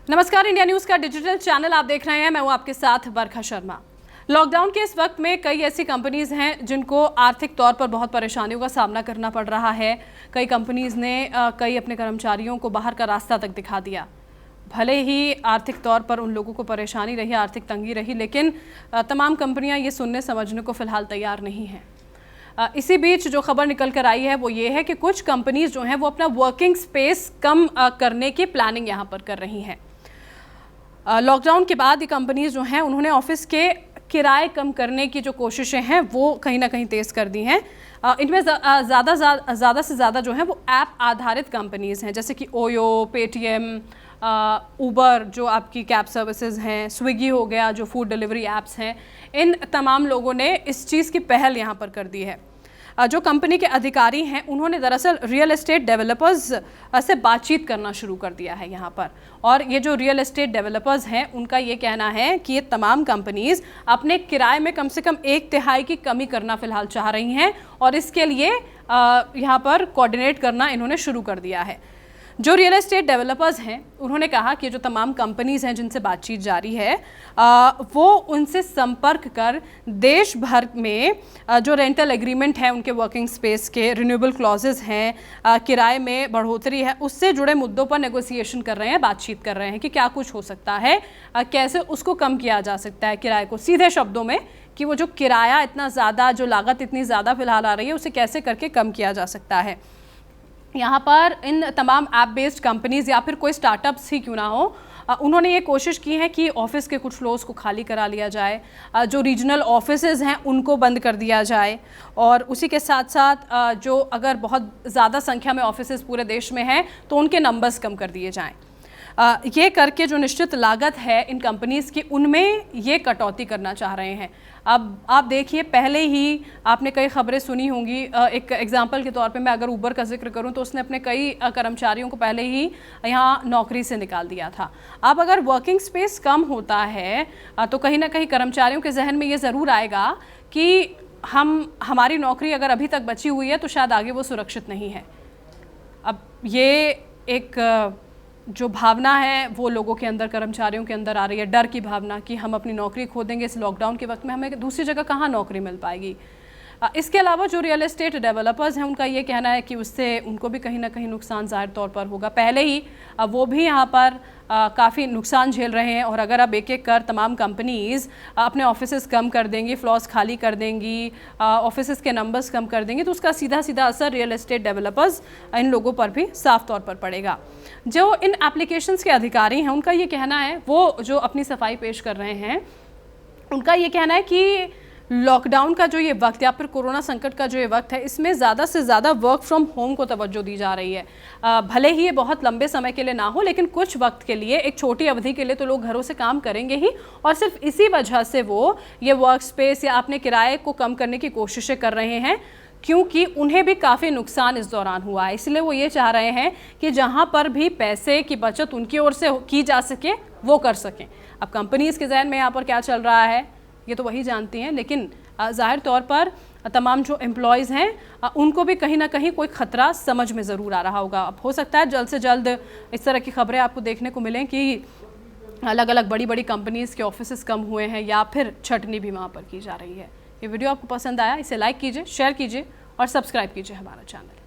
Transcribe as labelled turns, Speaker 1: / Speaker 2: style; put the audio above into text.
Speaker 1: नमस्कार, India news का digital channel आप देख रहे हैं। मैं हूं आपके साथ बरखा शर्मा। लॉकडाउन के इस वक्त में कई ऐसी कंपनीज हैं जिनको आर्थिक तौर पर बहुत परेशानियों का सामना करना पड़ रहा है। कई कंपनीज ने कई अपने कर्मचारियों को बाहर का रास्ता तक दिखा दिया। भले ही आर्थिक तौर पर उन लोगों को परेशानी रही, आर्थिक तंगी रही, लेकिन तमाम कंपनियां ये सुनने समझने को फ़िलहाल तैयार नहीं हैं। इसी बीच जो खबर निकल कर आई है वो ये है कि कुछ कंपनीज जो हैं वो अपना वर्किंग स्पेस कम करने की प्लानिंग यहाँ पर कर रही हैं। लॉकडाउन के बाद ये कंपनीज जो हैं उन्होंने ऑफिस के किराए कम करने की जो कोशिशें हैं वो कहीं ना कहीं तेज़ कर दी हैं। इनमें ज़्यादा से ज़्यादा जो है वो ऐप आधारित कंपनीज हैं, जैसे कि ओयो, पेटीएम, उबर जो आपकी कैब सर्विसेज हैं, स्विगी हो गया जो फूड डिलीवरी ऐप्स हैं। इन तमाम लोगों ने इस चीज़ की पहल यहाँ पर कर दी है। जो कंपनी के अधिकारी हैं उन्होंने दरअसल रियल एस्टेट डेवलपर्स से बातचीत करना शुरू कर दिया है यहाँ पर। और ये जो रियल एस्टेट डेवलपर्स हैं उनका ये कहना है कि ये तमाम कंपनीज अपने किराए में कम से कम 1/3 की कमी करना फ़िलहाल चाह रही हैं और इसके लिए यहाँ पर कोऑर्डिनेट करना इन्होंने शुरू कर दिया है। जो रियल एस्टेट डेवलपर्स हैं उन्होंने कहा कि जो तमाम कंपनीज़ हैं जिनसे बातचीत जारी है वो उनसे संपर्क कर देश भर में जो रेंटल एग्रीमेंट है, उनके वर्किंग स्पेस के रिन्यूएबल क्लॉजेज हैं, किराए में बढ़ोतरी है, उससे जुड़े मुद्दों पर नेगोशिएशन कर रहे हैं, बातचीत कर रहे हैं कि क्या कुछ हो सकता है, कैसे उसको कम किया जा सकता है किराए को। सीधे शब्दों में कि वो जो किराया इतना ज़्यादा, जो लागत इतनी ज़्यादा फ़िलहाल आ रही है, उसे कैसे करके कम किया जा सकता है। यहाँ पर इन तमाम ऐप बेस्ड कंपनीज़ या फिर कोई स्टार्टअप्स ही क्यों ना हो, उन्होंने ये कोशिश की है कि ऑफिस के कुछ फ्लोर्स को खाली करा लिया जाए, जो रीजनल ऑफिसेज हैं उनको बंद कर दिया जाए और उसी के साथ साथ जो अगर बहुत ज़्यादा संख्या में ऑफिसेज पूरे देश में हैं तो उनके नंबर्स कम कर दिए जाएँ। ये करके जो निश्चित लागत है इन कंपनीज़ की उनमें ये कटौती करना चाह रहे हैं। अब आप देखिए, पहले ही आपने कई खबरें सुनी होंगी। एक एग्जांपल के तौर पे मैं अगर उबर का जिक्र करूं तो उसने अपने कई कर्मचारियों को पहले ही यहाँ नौकरी से निकाल दिया था। अब अगर वर्किंग स्पेस कम होता है तो कहीं ना कहीं कर्मचारियों के जहन में ये ज़रूर आएगा कि हमारी नौकरी अगर अभी तक बची हुई है तो शायद आगे वो सुरक्षित नहीं है। अब ये एक जो भावना है वो लोगों के अंदर, कर्मचारियों के अंदर आ रही है, डर की भावना कि हम अपनी नौकरी खो देंगे इस लॉकडाउन के वक्त में, हमें दूसरी जगह कहाँ नौकरी मिल पाएगी। इसके अलावा जो रियल एस्टेट डेवलपर्स हैं उनका ये कहना है कि उससे उनको भी कहीं ना कहीं नुकसान ज़ाहिर तौर पर होगा। पहले ही वो भी यहाँ पर काफ़ी नुकसान झेल रहे हैं और अगर अब एक एक कर तमाम कंपनीज़ अपने ऑफिसेज कम कर देंगी, फ्लोर्स खाली कर देंगी, ऑफिसेज के नंबर्स कम कर देंगी, तो उसका सीधा सीधा असर रियल एस्टेट डेवलपर्स इन लोगों पर भी साफ तौर पर पड़ेगा। जो इन एप्लीकेशंस के अधिकारी हैं उनका ये कहना है, वो जो अपनी सफाई पेश कर रहे हैं, उनका ये कहना है कि लॉकडाउन का जो ये वक्त या फिर कोरोना संकट का जो ये वक्त है, इसमें ज़्यादा से ज़्यादा वर्क फ्रॉम होम को तवज्जो दी जा रही है। भले ही ये बहुत लंबे समय के लिए ना हो, लेकिन कुछ वक्त के लिए, एक छोटी अवधि के लिए तो लोग घरों से काम करेंगे ही और सिर्फ इसी वजह से वो ये वर्क स्पेस या अपने किराए को कम करने की कोशिशें कर रहे हैं, क्योंकि उन्हें भी काफ़ी नुकसान इस दौरान हुआ है। इसलिए वो ये चाह रहे हैं कि जहाँ पर भी पैसे की बचत उनकी ओर से की जा सके वो कर सकें। अब कंपनीज़ के जहन में यहाँ पर क्या चल रहा है ये तो वही जानती हैं, लेकिन ज़ाहिर तौर पर तमाम जो एम्प्लॉयज़ हैं उनको भी कहीं ना कहीं कोई ख़तरा समझ में ज़रूर आ रहा होगा। अब हो सकता है जल्द से जल्द इस तरह की खबरें आपको देखने को मिलें कि अलग अलग बड़ी बड़ी कंपनीज़ के ऑफिसेस कम हुए हैं या फिर छटनी भी वहाँ पर की जा रही है। ये वीडियो आपको पसंद आया, इसे लाइक कीजिए, शेयर कीजिए और सब्सक्राइब कीजिए हमारा चैनल।